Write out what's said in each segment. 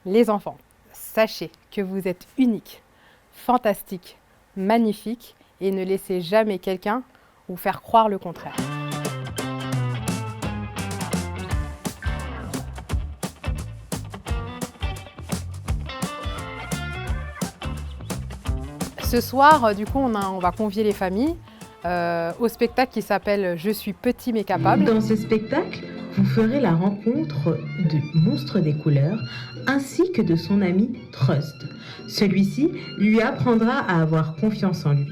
Les enfants, sachez que vous êtes uniques, fantastiques, magnifiques et ne laissez jamais quelqu'un vous faire croire le contraire. Ce soir, du coup, on va convier les familles au spectacle qui s'appelle « Je suis petit mais capable ». Dans ce spectacle, vous ferez la rencontre du monstre des couleurs ainsi que de son ami Trust. Celui-ci lui apprendra à avoir confiance en lui.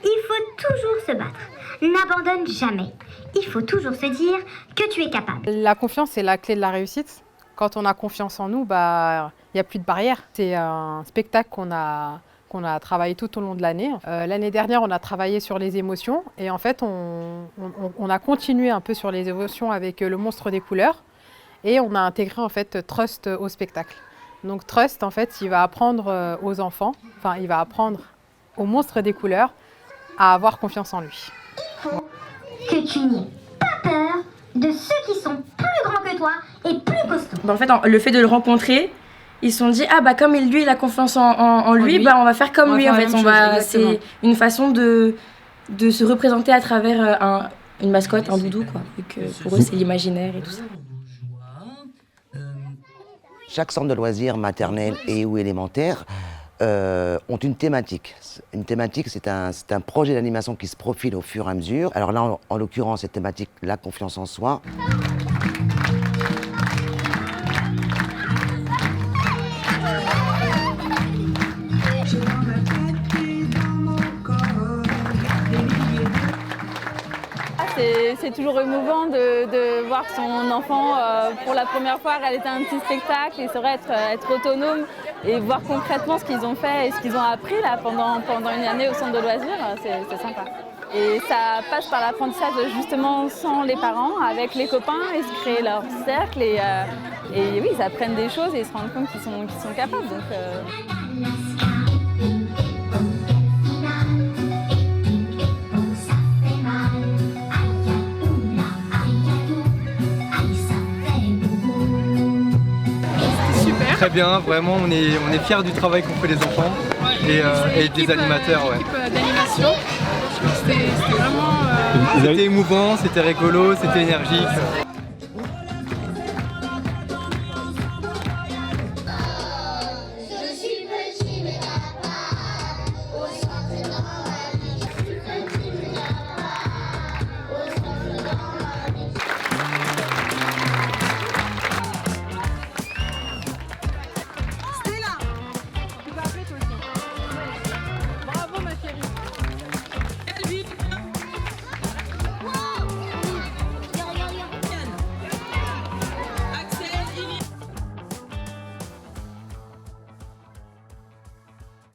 Il faut toujours se battre. N'abandonne jamais. Il faut toujours se dire que tu es capable. La confiance, c'est la clé de la réussite. Quand on a confiance en nous, il n'y a plus de barrière. C'est un spectacle qu'on a travaillé tout au long de l'année. L'année dernière, on a travaillé sur les émotions et en fait, on a continué un peu sur les émotions avec le monstre des couleurs et on a intégré en fait Trust au spectacle. Donc Trust, en fait, il va apprendre aux enfants, enfin, il va apprendre au monstre des couleurs à avoir confiance en lui. Il faut que tu n'aies pas peur de ceux qui sont plus grands que toi et plus costauds. En fait, le fait de le rencontrer, ils se sont dit comme lui il a confiance en lui, on va faire comme lui en fait. C'est une façon de se représenter à travers une mascotte, un doudou quoi. Vu que pour eux c'est l'imaginaire et tout ça. Chaque centre de loisirs maternel et ou élémentaire ont une thématique. Une thématique, c'est un projet d'animation qui se profile au fur et à mesure. Alors là, en l'occurrence, cette thématique, la confiance en soi. C'est toujours émouvant de voir son enfant pour la première fois réaliser un petit spectacle et saurait être autonome et voir concrètement ce qu'ils ont fait et ce qu'ils ont appris là, pendant une année au centre de loisirs, c'est sympa. Et ça passe par l'apprentissage justement sans les parents, avec les copains, ils se créent leur cercle et oui, ils apprennent des choses et ils se rendent compte qu'ils sont capables. Donc, Très bien, vraiment, on est fiers du travail qu'ont fait les enfants et des animateurs. Ouais. D'animation, c'était vraiment... C'était émouvant, c'était rigolo, c'était énergique.